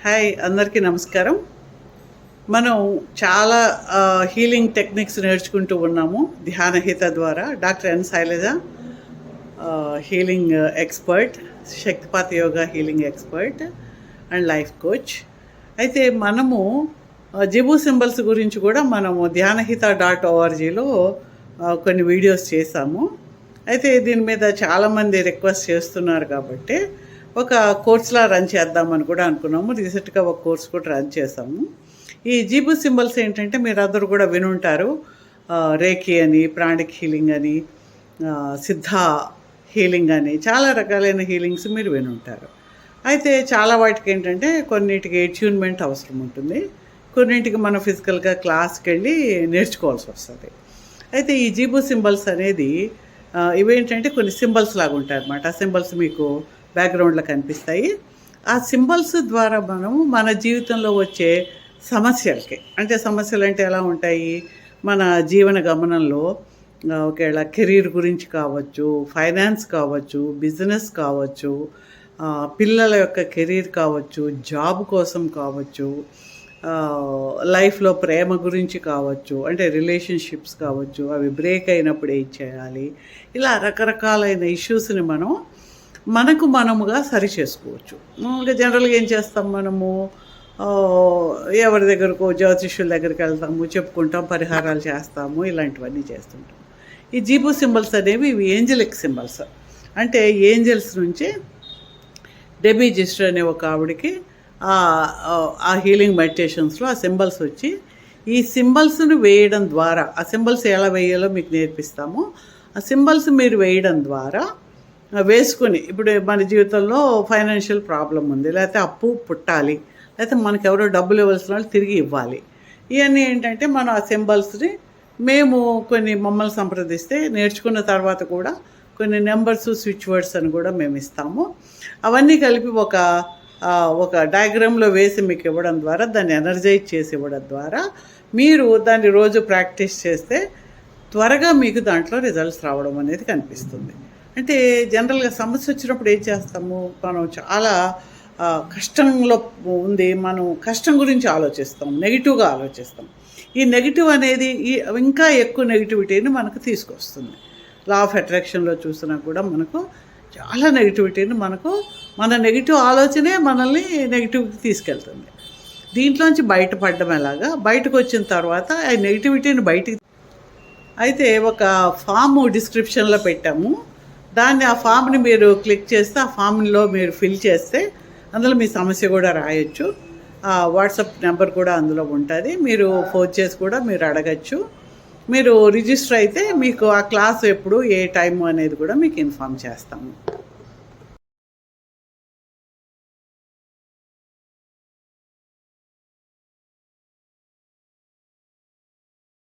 Hi, అందరికీ నమస్కారం. మనం చాలా హీలింగ్ టెక్నిక్స్ నేర్చుకుంటూ ఉన్నాము ధ్యానహిత ద్వారా. Doctor N Shailaja, healing expert, శక్తిపాత yoga healing expert and life coach. అయితే మనము జిబు సింబల్స్ గురించి కూడా మనము ధ్యానహిత.orgలో కొన్ని వీడియోస్ చేశాము. అయితే దీని మీద చాలామంది రిక్వెస్ట్ చేస్తున్నారు కాబట్టి ఒక కోర్స్లా రన్ చేద్దామని కూడా అనుకున్నాము. రీసెంట్గా ఒక కోర్స్ కూడా రన్ చేసాము. ఈ జిబు సింబల్స్ ఏంటంటే మీరు అందరూ కూడా వినుంటారు. రేకి అని, ప్రాణిక్ హీలింగ్ అని, సిద్ధ హీలింగ్ అని, చాలా రకాలైన హీలింగ్స్ మీరు వినుంటారు. అయితే చాలా వాటికి ఏంటంటే కొన్నిటికి అట్యూన్మెంట్ అవసరం ఉంటుంది, కొన్నింటికి మనం ఫిజికల్గా క్లాస్కి వెళ్ళి నేర్చుకోవాల్సి వస్తుంది. అయితే ఈ జిబు సింబల్స్ అనేది ఇవేంటంటే కొన్ని సింబల్స్ లాగా ఉంటాయి అన్నమాట. ఆ సింబల్స్ మీకు బ్యాక్గ్రౌండ్లో కనిపిస్తాయి. ఆ సింబల్స్ ద్వారా మనము మన జీవితంలో వచ్చే సమస్యలకి, అంటే సమస్యలు అంటే ఎలా ఉంటాయి, మన జీవన గమనంలో ఒకవేళ కెరీర్ గురించి కావచ్చు, ఫైనాన్స్ కావచ్చు, బిజినెస్ కావచ్చు, పిల్లల యొక్క కెరీర్ కావచ్చు, జాబ్ కోసం కావచ్చు, లైఫ్లో ప్రేమ గురించి కావచ్చు, అంటే రిలేషన్షిప్స్ కావచ్చు, అవి బ్రేక్ అయినప్పుడు ఏం చేయాలి, ఇలా రకరకాలైన ఇష్యూస్ని మనం మనకు మనముగా సరి చేసుకోవచ్చు. ఇంకా జనరల్గా ఏం చేస్తాం, మనము ఎవరి దగ్గరకో జ్యోతిష్యుల దగ్గరికి వెళ్తాము, చెప్పుకుంటాం, పరిహారాలు చేస్తాము, ఇలాంటివన్నీ చేస్తుంటాం. ఈ జిబు సింబల్స్ అనేవి ఇవి ఏంజలిక్ సింబల్స్. అంటే ఏంజల్స్ నుంచి డెబీ జిస్టర్ అనే ఒక ఆవిడకి ఆ హీలింగ్ మెడిటేషన్స్లో ఆ సింబల్స్ వచ్చి, ఈ సింబల్స్ను వేయడం ద్వారా, ఆ సింబల్స్ ఎలా వేయాలో మీకు నేర్పిస్తాము. ఆ సింబల్స్ మీరు వేయడం ద్వారా వేసుకొని, ఇప్పుడు మన జీవితంలో ఫైనాన్షియల్ ప్రాబ్లం ఉంది, లేకపోతే అప్పు పుట్టాలి, లేకపోతే మనకు ఎవరో డబ్బులు ఇవ్వాల్సిన వాళ్ళు తిరిగి ఇవ్వాలి, ఇవన్నీ ఏంటంటే మనం ఆ సింబల్స్ని మేము కొన్ని మమ్మల్ని సంప్రదిస్తే నేర్చుకున్న తర్వాత కూడా కొన్ని నెంబర్స్, స్విచ్ వర్డ్స్ అని కూడా మేము ఇస్తాము. అవన్నీ కలిపి ఒక డయాగ్రామ్లో వేసి మీకు ఇవ్వడం ద్వారా, దాన్ని ఎనర్జైజ్ చేసి ఇవ్వడం ద్వారా మీరు దాన్ని రోజు ప్రాక్టీస్ చేస్తే త్వరగా మీకు దాంట్లో రిజల్ట్స్ రావడం అనేది కనిపిస్తుంది. అంటే జనరల్గా సమస్య వచ్చినప్పుడు ఏం చేస్తాము, మనం చాలా కష్టంలో ఉంది, మనం కష్టం గురించి ఆలోచిస్తాం, నెగిటివ్గా ఆలోచిస్తాం. ఈ నెగిటివ్ అనేది ఇంకా ఎక్కువ నెగిటివిటీని మనకు తీసుకొస్తుంది. లా ఆఫ్ అట్రాక్షన్లో చూసినా కూడా మనకు చాలా నెగిటివిటీని మన నెగిటివ్ ఆలోచనే మనల్ని నెగిటివ్కి తీసుకెళ్తుంది. దీంట్లోంచి బయటపడడం ఎలాగా, బయటకు వచ్చిన తర్వాత ఆ నెగిటివిటీని బయటికి, అయితే ఒక ఫామ్ డిస్క్రిప్షన్లో పెట్టాము. ఆ ఫామ్ని మీరు క్లిక్ చేస్తే, ఆ ఫామ్లో మీరు ఫిల్ చేస్తే అందులో మీ సమస్య కూడా రాయొచ్చు. వాట్సాప్ నెంబర్ కూడా అందులో ఉంటుంది, మీరు ఫోన్ చేసి కూడా మీరు అడగచ్చు. మీరు రిజిస్టర్ అయితే మీకు ఆ క్లాస్ ఎప్పుడు, ఏ టైము అనేది కూడా మీకు ఇన్ఫామ్ చేస్తాము.